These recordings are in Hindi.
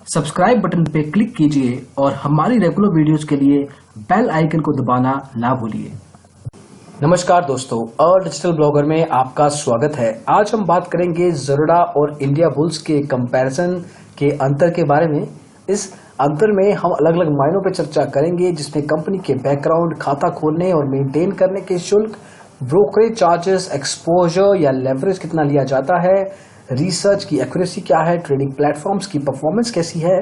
सब्सक्राइब बटन पे क्लिक कीजिए और हमारी रेगुलर वीडियोस के लिए बेल आइकन को दबाना ना भूलिए। नमस्कार दोस्तों, और डिजिटल ब्लॉगर में आपका स्वागत है। आज हम बात करेंगे ज़रोडा और इंडिया बुल्स के कंपैरिजन के अंतर के बारे में। इस अंतर में हम अलग अलग मायनों पर चर्चा करेंगे, जिसमें कंपनी के बैकग्राउंड, खाता खोलने और मेंटेन करने के शुल्क, ब्रोकरेज चार्जेस, एक्सपोजर या लेवरेज कितना लिया जाता है, रिसर्च की एक्यूरेसी क्या है, ट्रेडिंग प्लेटफॉर्म्स की परफॉर्मेंस कैसी है,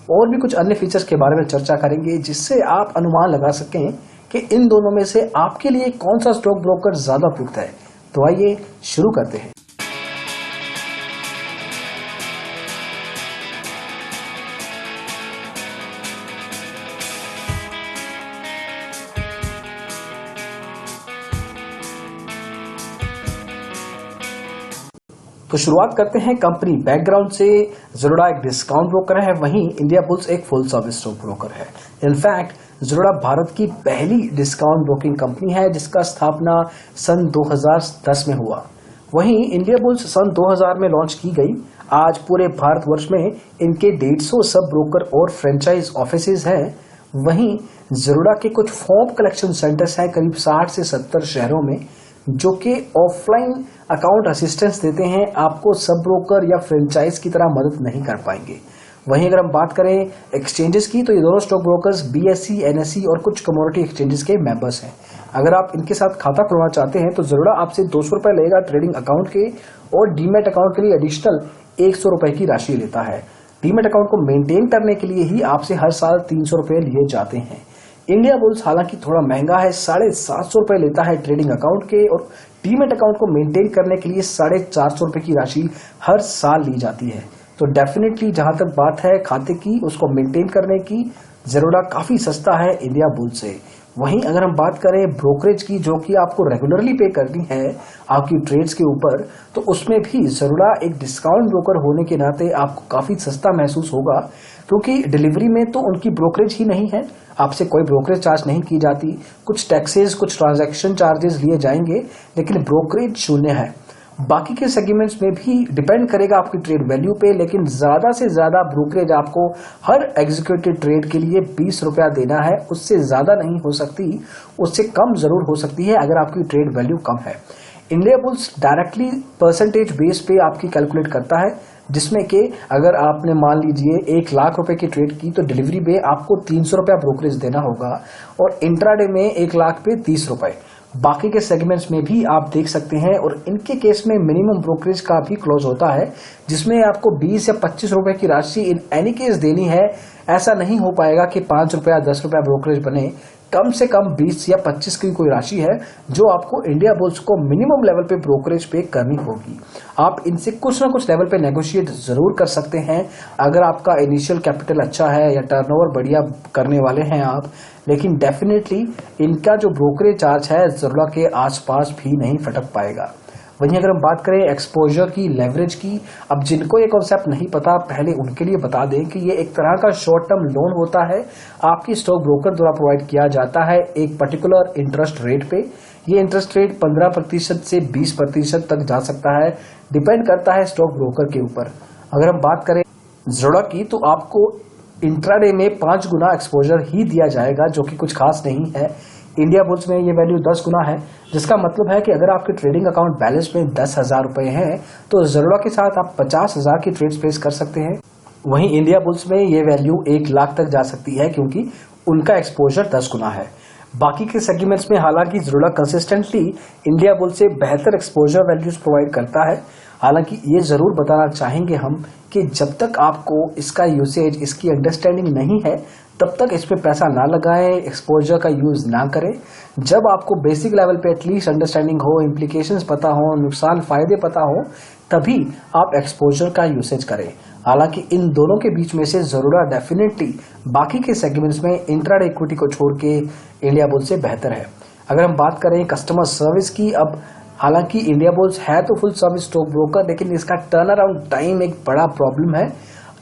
और भी कुछ अन्य फीचर्स के बारे में चर्चा करेंगे, जिससे आप अनुमान लगा सकें कि इन दोनों में से आपके लिए कौन सा स्टॉक ब्रोकर ज्यादा उपयुक्त है। तो आइए शुरू करते हैं। तो शुरुआत करते हैं कंपनी बैकग्राउंड से। ज़रोडा एक डिस्काउंट ब्रोकर है, वहीं इंडिया बुल्स एक फुल सर्विस स्टॉक ब्रोकर है। इनफैक्ट ज़रोडा भारत की पहली डिस्काउंट ब्रोकिंग कंपनी है, जिसका स्थापना सन 2010 में हुआ। वहीं इंडिया बुल्स सन 2000 में लॉन्च की गई। आज पूरे भारतवर्ष में इनके 150 सब ब्रोकर और फ्रेंचाइज ऑफिसेज हैं। वहीं ज़रोडा के कुछ फॉर्म कलेक्शन सेंटर्स हैं करीब 60 से 70 शहरों में, जो कि ऑफलाइन अकाउंट असिस्टेंस देते हैं। आपको सब ब्रोकर या फ्रेंचाइज की तरह मदद नहीं कर पाएंगे। वहीं अगर हम बात करें एक्सचेंजेस की, तो ये दोनों स्टॉक ब्रोकर्स BSE, NSE और कुछ कमोडिटी एक्सचेंजेस के मेंबर्स हैं। अगर आप इनके साथ खाता खुलवाना चाहते हैं तो ज़रोडा आपसे 200 रुपए लेगा ट्रेडिंग अकाउंट के, और डीमैट अकाउंट के लिए एडिशनल 100 रुपए की राशि लेता है। डीमैट अकाउंट को मेंटेन करने के लिए ही आपसे हर साल 300 रुपए लिए जाते हैं। इंडिया बुल्स हालांकि थोड़ा महंगा है, 750 रुपए लेता है ट्रेडिंग अकाउंट के, और डीमैट अकाउंट को मेंटेन करने के लिए 450 रुपए की राशि हर साल ली जाती है। तो डेफिनेटली जहां तक बात है खाते की, उसको मेंटेन करने की, ज़रोडा काफी सस्ता है इंडिया बुल्स से। वहीं अगर हम बात करें ब्रोकरेज की, जो कि आपको रेगुलरली पे करनी है आपकी ट्रेड्स के ऊपर, तो उसमें भी ज़रोडा एक डिस्काउंट ब्रोकर होने के नाते आपको काफी सस्ता महसूस होगा, क्योंकि डिलीवरी में तो उनकी ब्रोकरेज ही नहीं है, आपसे कोई ब्रोकरेज चार्ज नहीं की जाती। कुछ टैक्सेस, कुछ ट्रांजैक्शन चार्जेस लिए जाएंगे, लेकिन ब्रोकरेज शून्य है। बाकी के सेगमेंट्स में भी डिपेंड करेगा आपकी ट्रेड वैल्यू पे, लेकिन ज्यादा से ज्यादा ब्रोकरेज आपको हर एग्जीक्यूटिव ट्रेड के लिए 20 रुपया देना है। उससे ज्यादा नहीं हो सकती, उससे कम जरूर हो सकती है अगर आपकी ट्रेड वैल्यू कम है। India bulls directly percentage base पे आपकी कैलकुलेट करता है, जिसमें कि अगर आपने मान लीजिए 1 लाख रुपए की ट्रेड की, तो डिलीवरी पे आपको 300 रुपया ब्रोकरेज देना होगा, और इंट्राडे में 1 लाख पे 30 रुपए। बाकी के सेगमेंट्स में भी आप देख सकते हैं, और इनके केस में मिनिमम ब्रोकरेज का भी क्लोज होता है, जिसमें आपको 20 या 25 रुपए की राशि इन एनी केस देनी है। ऐसा नहीं हो पाएगा कि 5 रुपया 10 रुपया ब्रोकरेज बने। कम से कम 20 या 25 की कोई राशि है जो आपको इंडिया बुल्स को मिनिमम लेवल पे ब्रोकरेज पे करनी होगी। आप इनसे कुछ ना कुछ लेवल पे नेगोशिएट जरूर कर सकते हैं अगर आपका इनिशियल कैपिटल अच्छा है या टर्नओवर बढ़िया करने वाले हैं आप, लेकिन डेफिनेटली इनका जो ब्रोकरेज चार्ज है ज़रोडा के आसपास भी नहीं फटक पाएगा। वहीं अगर हम बात करें एक्सपोजर की, लेवरेज की, अब जिनको ये कॉन्सेप्ट नहीं पता, पहले उनके लिए बता दें कि ये एक तरह का शॉर्ट टर्म लोन होता है, आपकी स्टॉक ब्रोकर द्वारा प्रोवाइड किया जाता है एक पर्टिकुलर इंटरेस्ट रेट पे। ये इंटरेस्ट रेट 15% से 20% तक जा सकता है, डिपेंड करता है स्टॉक ब्रोकर के ऊपर। अगर हम बात करें ज़रोडा की, तो आपको इंट्राडे में 5 गुना एक्सपोजर ही दिया जाएगा, जो कि कुछ खास नहीं है। इंडिया बुल्स में ये वैल्यू 10 गुना है, जिसका मतलब है कि अगर आपके ट्रेडिंग अकाउंट बैलेंस में 10,000 रुपए हैं, तो ज़रोडा के साथ आप 50,000 की ट्रेड्स प्लेस कर सकते हैं। वहीं इंडिया बुल्स में ये वैल्यू 1 लाख तक जा सकती है, क्योंकि उनका एक्सपोजर 10 गुना है। बाकी के सेगमेंट्स में हालांकि ज़रोडा कंसिस्टेंटली इंडिया बुल्स से बेहतर एक्सपोजर वैल्यूज प्रोवाइड करता है। हालांकि ये जरूर बताना चाहेंगे हम कि जब तक आपको इसका यूसेज, इसकी अंडरस्टैंडिंग नहीं है, तब तक इसमें पैसा ना लगाएं, एक्सपोजर का यूज ना करें। जब आपको बेसिक लेवल पे एटलीस्ट अंडरस्टैंडिंग हो, इम्प्लीकेशंस पता हो, नुकसान फायदे पता हो, तभी आप एक्सपोजर का यूसेज करें। हालांकि इन दोनों के बीच में से ज़रोडा डेफिनेटली बाकी के सेगमेंट्स में इंट्राडे इक्विटी को छोड़ के इंडिया बुल्स से बेहतर है। अगर हम बात करें कस्टमर सर्विस की, अब हालांकि इंडिया बुल्स है तो फुल सर्विस स्टॉक ब्रोकर, लेकिन इसका टर्न अराउंड टाइम एक बड़ा प्रॉब्लम है।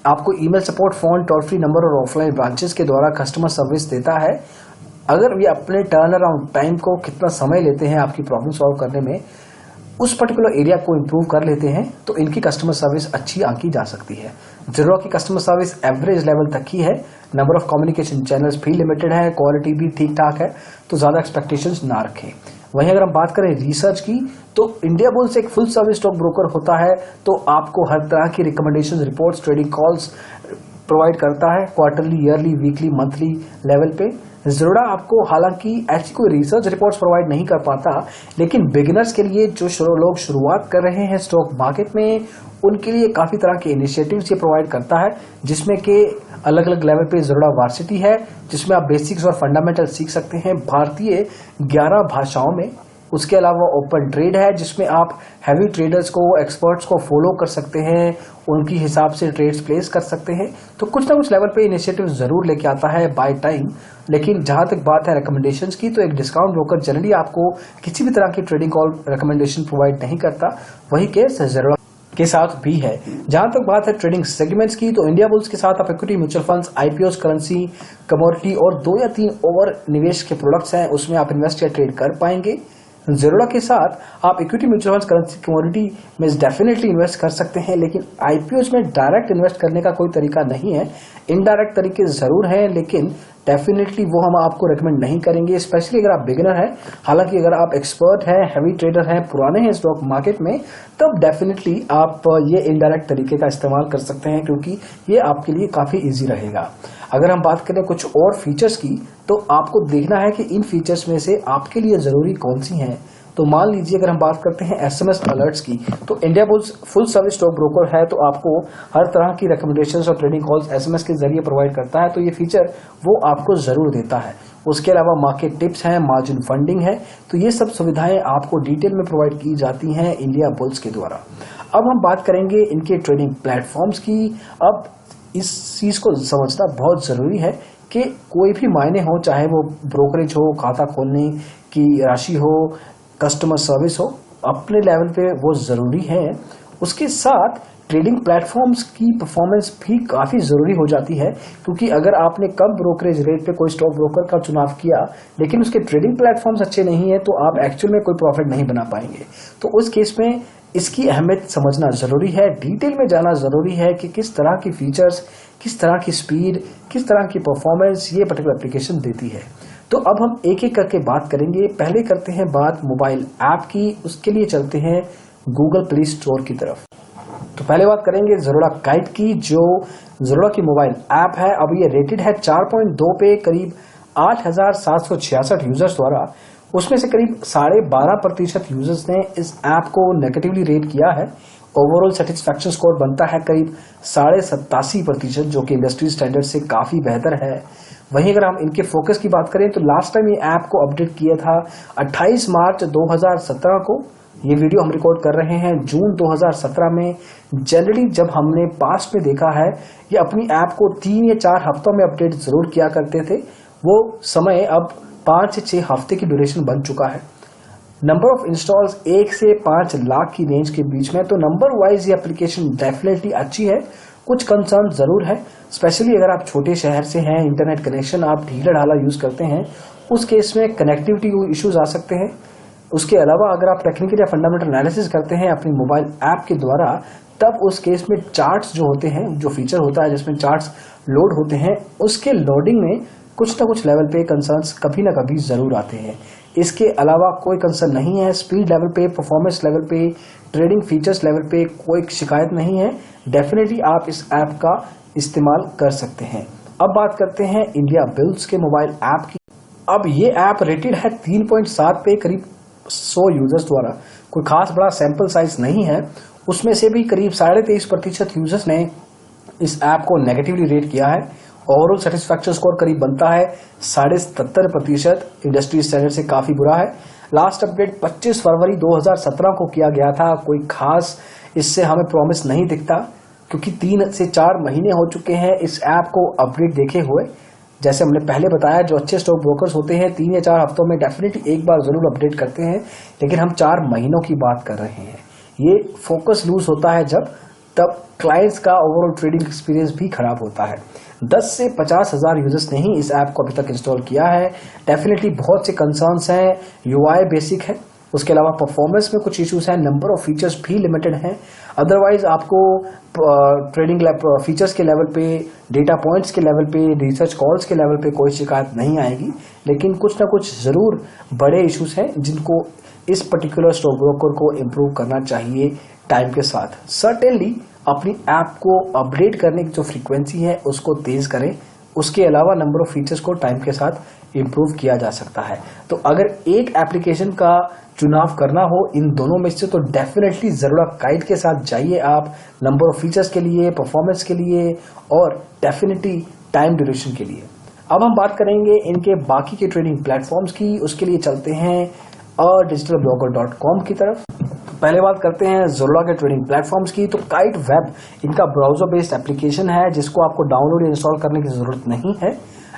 आपको email support, phone, toll free number और ऑफलाइन ब्रांचेस के द्वारा कस्टमर सर्विस देता है। अगर ये अपने टर्न अराउंड टाइम को, कितना समय लेते हैं आपकी प्रॉब्लम सॉल्व करने में, उस पर्टिकुलर एरिया को इम्प्रूव कर लेते हैं, तो इनकी कस्टमर सर्विस अच्छी आंकी जा सकती है। ज़रूरा की कस्टमर सर्विस एवरेज लेवल तक ही है, नंबर ऑफ कम्युनिकेशन चैनल्स भी लिमिटेड है, क्वालिटी भी ठीक ठाक है, तो ज़्यादा एक्सपेक्टेशंस ना रखें। वहीं अगर हम बात करें रिसर्च की, तो इंडिया बुल्स एक फुल सर्विस स्टॉक ब्रोकर होता है, तो आपको हर तरह की recommendation reports, trading calls provide करता है, quarterly, yearly, weekly, monthly level पे। ज़रूरा आपको हालांकि ऐसी कोई रिसर्च रिपोर्ट्स प्रोवाइड नहीं कर पाता, लेकिन बिगिनर्स के लिए जो लोग शुरुआत कर रहे हैं स्टॉक मार्केट में, उनके लिए काफ़ी तरह के इनिशिएटिव्स ये प्रोवाइड करता है, जिसमें कि अलग अलग लेवल पे ज़रूरा वार्सिटी है, जिसमें आप बेसिक्स और फंडामेंटल सीख सकते हैं भारतीय 11 भाषाओं में। उसके अलावा ओपन ट्रेड है, जिसमें आप हैवी ट्रेडर्स को, एक्सपर्ट्स को फॉलो कर सकते हैं, उनकी हिसाब से ट्रेड्स प्लेस कर सकते हैं। तो कुछ ना कुछ लेवल पे इनिशिएटिव जरूर लेके आता है बाय टाइम। लेकिन जहां तक बात है रिकमेंडेशंस की, तो एक डिस्काउंट ब्रोकर जनरली आपको किसी भी तरह की ट्रेडिंग कॉल रिकमेंडेशन प्रोवाइड नहीं करता। वही केस ज़रूरा के साथ भी है। जहां तक बात है ट्रेडिंग सेगमेंट्स की, तो इंडिया बुल्स के साथ आप equity, mutual funds, IPO, currency, commodity और 2 या 3 ओवर निवेश के प्रोडक्ट्स हैं, उसमें आप इन्वेस्ट या ट्रेड कर पाएंगे। ज़रूरा के साथ आप equity, mutual funds, currency, commodity में डेफिनेटली इन्वेस्ट कर सकते हैं, लेकिन आईपीओ में डायरेक्ट इन्वेस्ट करने का कोई तरीका नहीं है। इनडायरेक्ट तरीके जरूर हैं, लेकिन डेफिनेटली वो हम आपको रेकमेंड नहीं करेंगे, स्पेशली अगर आप बिगिनर हैं। हालांकि अगर आप एक्सपर्ट हैं, हैवी ट्रेडर हैं, पुराने हैं स्टॉक मार्केट में, तब डेफिनेटली आप ये इनडायरेक्ट तरीके का इस्तेमाल कर सकते हैं, क्योंकि ये आपके लिए काफ़ी ईजी रहेगा। अगर हम बात करें कुछ और फीचर्स की, तो आपको देखना है कि इन फीचर्स में से आपके लिए ज़रूरी कौन सी हैं। तो मान लीजिए अगर हम बात करते हैं एसएमएस अलर्ट्स की, तो India bulls full service stock broker है, तो आपको हर तरह की रिकमेंडेशंस और ट्रेडिंग कॉल्स एसएमएस के जरिए प्रोवाइड करता है, तो ये फीचर वो आपको जरूर देता है। उसके अलावा मार्केट टिप्स हैं, मार्जिन फंडिंग है, तो ये सब सुविधाएं आपको डिटेल में प्रोवाइड की जाती हैं इंडिया बुल्स के द्वारा। अब हम बात करेंगे इनके ट्रेडिंग प्लेटफॉर्म्स की। अब इस चीज को समझना बहुत जरूरी है कि कोई भी मायने हो, चाहे वो ब्रोकरेज हो, खाता खोलने की राशि हो, कस्टमर सर्विस हो, अपने लेवल पे वो जरूरी है। उसके साथ ट्रेडिंग प्लेटफॉर्म्स की परफॉर्मेंस भी काफी जरूरी हो जाती है, क्योंकि अगर आपने कम ब्रोकरेज रेट पे कोई स्टॉक ब्रोकर का चुनाव किया, लेकिन उसके ट्रेडिंग प्लेटफॉर्म्स अच्छे नहीं है, तो आप एक्चुअल में कोई प्रॉफिट नहीं बना पाएंगे। तो उस केस में इसकी अहमियत समझना जरूरी है, डिटेल में जाना जरूरी है कि किस तरह की फीचर्स, किस तरह की स्पीड, किस तरह की परफॉर्मेंस ये पर्टिकुलर एप्लीकेशन देती है। तो अब हम एक एक करके बात करेंगे। पहले करते हैं बात मोबाइल ऐप की, उसके लिए चलते हैं गूगल प्ले स्टोर की तरफ। तो पहले बात करेंगे ज़रूरा गाइड की, जो ज़रूरा की मोबाइल ऐप है। अब ये रेटेड है 4.2 पे, करीब 8,766 यूजर्स द्वारा। उसमें से करीब 12.5% यूजर्स ने इस ऐप को नेगेटिवली रेट किया है। ओवरऑल सेटिस्फैक्शन स्कोर बनता है करीब 87.5%, जो कि इंडस्ट्री स्टैंडर्ड से काफ़ी बेहतर है। वहीं अगर हम इनके फोकस की बात करें, तो लास्ट टाइम ये ऐप को अपडेट किया था 28 मार्च 2017 को। ये वीडियो हम रिकॉर्ड कर रहे हैं जून 2017 में। जनरली जब हमने पास्ट में देखा है, ये अपनी ऐप को 3 या 4 हफ्तों में अपडेट जरूर किया करते थे। वो समय अब 5 से 6 हफ्ते की ड्यूरेशन बन चुका है। नंबर ऑफ इंस्टॉल्स 1 से 5 लाख की रेंज के बीच में, तो नंबर वाइज ये एप्लीकेशन डेफिनेटली अच्छी है। कुछ कंसर्न जरूर है, स्पेशली अगर आप छोटे शहर से हैं, इंटरनेट कनेक्शन आप ढीला ढाला यूज करते हैं, उस केस में कनेक्टिविटी इश्यूज आ सकते हैं। उसके अलावा अगर आप टेक्निकल या फंडामेंटल एनालिसिस करते हैं अपनी मोबाइल ऐप के द्वारा, तब उस केस में चार्ट्स जो होते हैं, जो फीचर होता है जिसमें चार्ट्स लोड होते हैं, उसके लोडिंग में कुछ ना कुछ लेवल पे कंसर्न्स कभी ना कभी जरूर आते हैं। इसके अलावा कोई कंसर्न नहीं है। स्पीड लेवल पे, परफॉर्मेंस लेवल पे, ट्रेडिंग फीचर्स लेवल पे कोई शिकायत नहीं है। डेफिनेटली आप इस ऐप का इस्तेमाल कर सकते हैं। अब बात करते हैं इंडिया बुल्स के मोबाइल ऐप की। अब ये ऐप रेटेड है 3.7 पे, करीब 100 यूजर्स द्वारा। कोई खास बड़ा सैंपल साइज नहीं है। उसमें से भी करीब 23.5% यूजर्स ने इस ऐप को नेगेटिवली रेट किया है। ओवरऑल सेटिस्फैक्शन स्कोर करीब बनता है 77.5%, इंडस्ट्री स्टैंडर्ड से काफी बुरा है। लास्ट अपडेट 25 फरवरी 2017 को किया गया था। कोई खास इससे हमें प्रॉमिस नहीं दिखता, क्योंकि 3 से 4 महीने हो चुके हैं इस ऐप को अपडेट देखे हुए। जैसे हमने पहले बताया, जो अच्छे स्टॉक ब्रोकर्स होते हैं 3 या 4 हफ्तों में डेफिनेटली एक बार जरूर अपडेट करते हैं, लेकिन हम 4 महीनों की बात कर रहे हैं। ये फोकस लूज होता है जब, तब क्लाइंट्स का ओवरऑल ट्रेडिंग एक्सपीरियंस भी खराब होता है। 10 से 50 हजार यूजर्स ने ही इस ऐप को अभी तक इंस्टॉल किया है। डेफिनेटली बहुत से कंसर्न्स हैं। यूआई बेसिक है, उसके अलावा परफॉर्मेंस में कुछ इश्यूज हैं, नंबर ऑफ फीचर्स भी लिमिटेड हैं। अदरवाइज आपको ट्रेडिंग फीचर्स के लेवल पे, डेटा पॉइंट्स के लेवल पे, रिसर्च कॉल्स के लेवल पे कोई शिकायत नहीं आएगी, लेकिन कुछ ना कुछ जरूर बड़े इश्यूज हैं जिनको इस पर्टिकुलर स्टॉक ब्रोकर को इम्प्रूव करना चाहिए टाइम के साथ। सर्टेनली अपनी ऐप को अपडेट करने की जो फ्रीक्वेंसी है उसको तेज करें। उसके अलावा नंबर ऑफ फीचर्स को टाइम के साथ इम्प्रूव किया जा सकता है। तो अगर एक एप्लीकेशन का चुनाव करना हो इन दोनों में से, तो डेफिनेटली ज़रूरा गाइड के साथ जाइए आप, नंबर ऑफ फीचर्स के लिए, परफॉर्मेंस के लिए और डेफिनेटली टाइम ड्यूरेशन के लिए। अब हम बात करेंगे इनके बाकी के ट्रेडिंग प्लेटफॉर्म्स की। उसके लिए चलते हैं digitalblogger.com की तरफ। पहले बात करते हैं ज़रूरा के ट्रेडिंग प्लेटफॉर्म्स की। तो काइट वेब इनका ब्राउजर बेस्ड एप्लीकेशन है जिसको आपको डाउनलोड या इंस्टॉल करने की जरूरत नहीं है।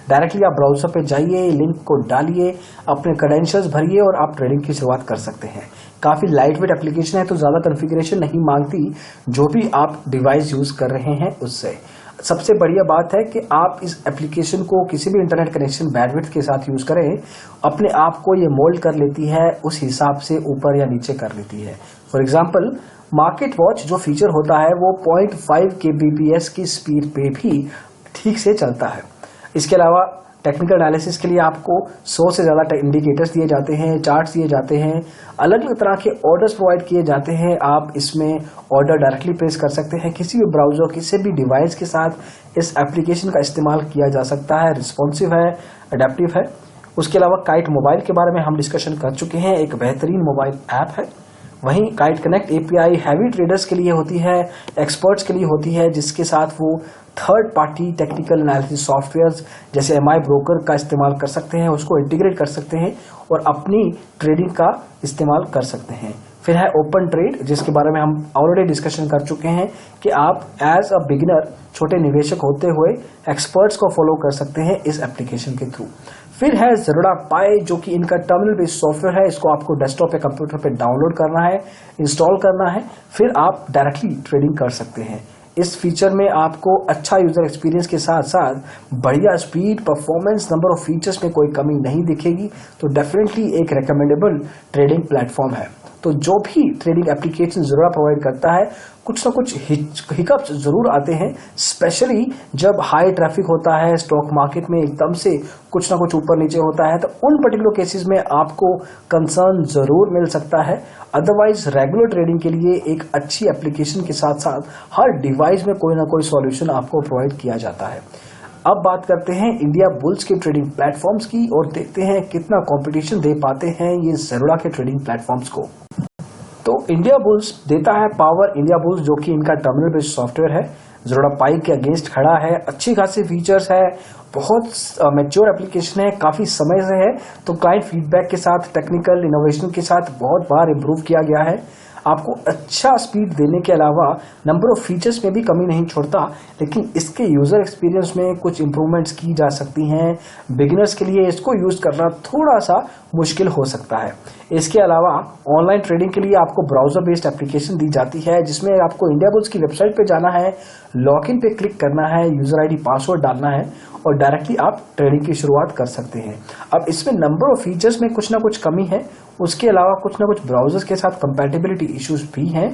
डायरेक्टली आप ब्राउजर पे जाइए, लिंक को डालिए, अपने क्रेडेंशियल्स भरिए और आप ट्रेडिंग की शुरुआत कर सकते हैं। काफी लाइट वेट एप्लीकेशन है तो ज्यादा कॉन्फ़िगरेशन नहीं मांगती, जो भी आप डिवाइस यूज कर रहे हैं उससे। सबसे बढ़िया बात है कि आप इस एप्लीकेशन को किसी भी इंटरनेट कनेक्शन बैंडविड्थ के साथ यूज करें, अपने आप को ये मोल्ड कर लेती है, उस हिसाब से ऊपर या नीचे कर लेती है। फॉर एग्जाम्पल मार्केट वॉच जो फीचर होता है वो 0.5 kbps की स्पीड पे भी ठीक से चलता है। इसके अलावा टेक्निकल एनालिसिस के लिए आपको 100 से ज़्यादा इंडिकेटर्स दिए जाते हैं, चार्ट्स दिए जाते हैं, अलग अलग तरह के ऑर्डर्स प्रोवाइड किए जाते हैं। आप इसमें ऑर्डर डायरेक्टली प्लेस कर सकते हैं। किसी भी ब्राउजर, किसी भी डिवाइस के साथ इस एप्लीकेशन का इस्तेमाल किया जा सकता है। रिस्पॉन्सिव है, अडेप्टिव है। उसके अलावा काइट मोबाइल के बारे में हम डिस्कशन कर चुके हैं, एक बेहतरीन मोबाइल ऐप है। वहीं kite connect API heavy traders के लिए होती है, एक्सपर्ट्स के लिए होती है, जिसके साथ वो third party technical analysis softwares जैसे एमआई ब्रोकर का इस्तेमाल कर सकते हैं, उसको इंटीग्रेट कर सकते हैं और अपनी ट्रेडिंग का इस्तेमाल कर सकते हैं। फिर है ओपन ट्रेड, जिसके बारे में हम ऑलरेडी डिस्कशन कर चुके हैं कि आप एज अ बिगिनर, छोटे निवेशक होते हुए एक्सपर्ट्स को फॉलो कर सकते हैं इस एप्लीकेशन के थ्रू। फिर है ज़रूरा पाई, जो कि इनका टर्मिनल बेस्ड सॉफ्टवेयर है। इसको आपको डेस्कटॉप या कंप्यूटर पे डाउनलोड करना है, इंस्टॉल करना है, फिर आप डायरेक्टली ट्रेडिंग कर सकते हैं। इस फीचर में आपको अच्छा यूजर एक्सपीरियंस के साथ साथ बढ़िया speed, performance, number of features में कोई कमी नहीं दिखेगी। तो डेफिनेटली एक रिकमेंडेबल ट्रेडिंग प्लेटफॉर्म है। तो जो भी ट्रेडिंग एप्लीकेशन ज़रूरा प्रोवाइड करता है, कुछ ना कुछ हिकअप्स जरूर आते हैं, स्पेशली जब हाई ट्रैफिक होता है, स्टॉक मार्केट में एकदम से कुछ ना कुछ ऊपर नीचे होता है, तो उन पर्टिकुलर केसेस में आपको कंसर्न जरूर मिल सकता है। अदरवाइज रेगुलर ट्रेडिंग के लिए एक अच्छी एप्लीकेशन के साथ साथ हर डिवाइस में कोई ना कोई सॉल्यूशन आपको प्रोवाइड किया जाता है। अब बात करते हैं इंडिया बुल्स के ट्रेडिंग प्लेटफॉर्म्स की और देखते हैं कितना कंपटीशन दे पाते हैं ये ज़रूरा के ट्रेडिंग प्लेटफॉर्म्स को। तो इंडिया बुल्स देता है पावर इंडिया बुल्स, जो कि इनका टर्मिनल बेस्ड सॉफ्टवेयर है, ज़रूरा पाई के अगेंस्ट खड़ा है, अच्छी खासी फीचर्स है, बहुत मैच्योर एप्लीकेशन है, काफ़ी समय से है। तो क्लाइंट फीडबैक के साथ, टेक्निकल इनोवेशन के साथ बहुत बार इम्प्रूव किया गया है। आपको अच्छा स्पीड देने के अलावा नंबर ऑफ फीचर्स में भी कमी नहीं छोड़ता, लेकिन इसके यूज़र एक्सपीरियंस में कुछ इंप्रूवमेंट्स की जा सकती हैं। बिगिनर्स के लिए इसको यूज़ करना थोड़ा सा मुश्किल हो सकता है। इसके अलावा ऑनलाइन ट्रेडिंग के लिए आपको ब्राउजर बेस्ड एप्लीकेशन दी जाती है, जिसमें आपको इंडिया बुल्स की वेबसाइट पे जाना है, लॉगिन पे क्लिक करना है, यूज़र आईडी पासवर्ड डालना है और डायरेक्टली आप ट्रेडिंग की शुरुआत कर सकते हैं। अब इसमें नंबर ऑफ फीचर्स में कुछ ना कुछ कमी है, उसके अलावा कुछ ना कुछ ब्राउजर्स के साथ कंपैटिबिलिटी इश्यूज भी हैं।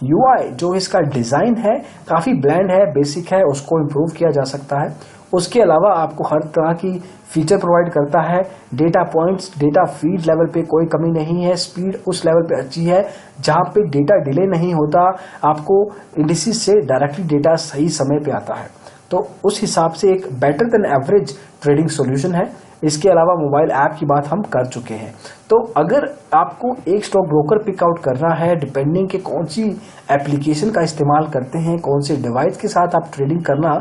यूआई जो इसका डिज़ाइन है काफ़ी ब्लैंड है, बेसिक है, उसको इम्प्रूव किया जा सकता है। उसके अलावा आपको हर तरह की फीचर प्रोवाइड करता है। Data points, data feed level पे कोई कमी नहीं है, स्पीड उस लेवल पे अच्छी है जहाँ पे डेटा डिले नहीं होता, आपको इंडिसेस से डायरेक्टली डेटा सही समय पे आता है। तो उस हिसाब से एक better than average trading solution है। इसके अलावा मोबाइल ऐप की बात हम कर चुके हैं। तो अगर आपको एक स्टॉक ब्रोकर पिक आउट करना है, डिपेंडिंग के कौन सी एप्लीकेशन का इस्तेमाल करते हैं, कौन से डिवाइस के साथ आप ट्रेडिंग करना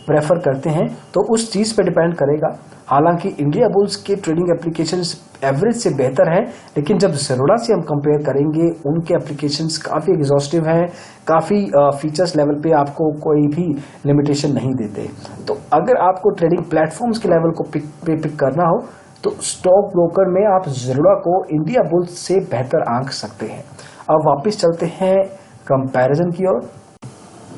प्रेफर करते हैं, तो उस चीज़ पे डिपेंड करेगा। हालांकि इंडिया बुल्स के ट्रेडिंग एप्लीकेशंस एवरेज से बेहतर है, लेकिन जब ज़रूरा से हम कंपेयर करेंगे, उनके एप्लीकेशंस काफ़ी एग्जॉस्टिव हैं, काफ़ी फीचर्स लेवल पे आपको कोई भी लिमिटेशन नहीं देते। तो अगर आपको ट्रेडिंग प्लेटफॉर्म्स के लेवल को पिक करना हो, तो स्टॉक ब्रोकर में आप ज़रूरा को इंडिया बुल्स से बेहतर आंक सकते हैं। अब वापस चलते हैं कंपैरिजन की ओर।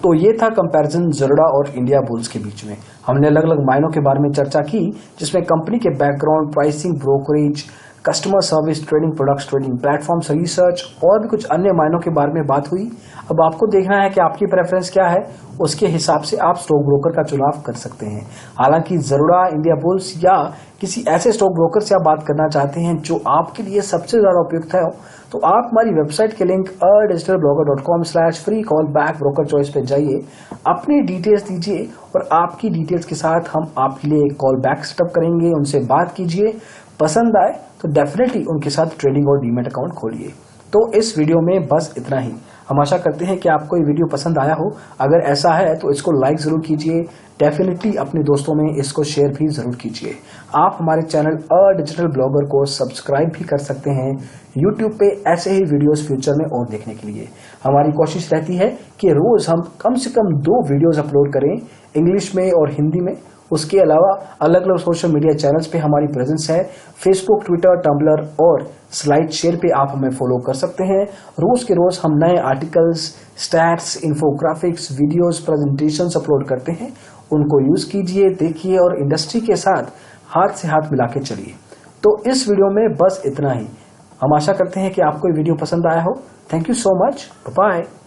तो ये था कंपैरिजन ज़रूरा और इंडिया बुल्स के बीच में। हमने अलग अलग मायनों के बारे में चर्चा की, जिसमें कंपनी के background, pricing, brokerage, customer service, trading products, trading platforms, research और भी कुछ अन्य मायनों के बारे में बात हुई। अब आपको देखना है कि आपकी प्रेफरेंस क्या है, उसके हिसाब से आप स्टॉक ब्रोकर का चुनाव कर सकते हैं। हालांकि ज़रूरा, इंडिया बुल्स या किसी ऐसे स्टॉक ब्रोकर से आप बात करना चाहते हैं जो आपके लिए सबसे ज्यादा उपयुक्त है, तो आप हमारी वेबसाइट के लिंक digitalblogger.com/free-call-back-broker choice पे जाइए, अपनी डिटेल्स दीजिए और आपकी डिटेल्स के साथ हम आपके लिए एक कॉल बैक सेटअप करेंगे। उनसे बात कीजिए, पसंद आए तो डेफिनेटली उनके साथ ट्रेडिंग और डीमैट अकाउंट खोलिए। तो इस वीडियो में बस इतना ही। हम आशा करते हैं कि आपको ये वीडियो पसंद आया हो। अगर ऐसा है तो इसको लाइक जरूर कीजिए, डेफिनेटली अपने दोस्तों में इसको शेयर भी जरूर कीजिए। आप हमारे चैनल डिजिटल ब्लॉगर को सब्सक्राइब भी कर सकते हैं यूट्यूब पे ऐसे ही वीडियोस फ्यूचर में और देखने के लिए। हमारी कोशिश रहती है कि रोज हम कम से कम 2 वीडियोस अपलोड करें, इंग्लिश में और हिंदी में। उसके अलावा अलग अलग सोशल मीडिया चैनल्स पे हमारी प्रेजेंस है, फेसबुक, ट्विटर, टम्बलर और स्लाइड शेयर पे आप हमें फॉलो कर सकते हैं। रोज के रोज हम नए articles, stats, infographics, videos, presentations upload करते हैं। उनको यूज कीजिए, देखिए और इंडस्ट्री के साथ हाथ से हाथ मिला के चलिए। तो इस वीडियो में बस इतना ही। हम आशा करते हैं कि आपको ये वीडियो पसंद आया हो। Thank you so much. Bye.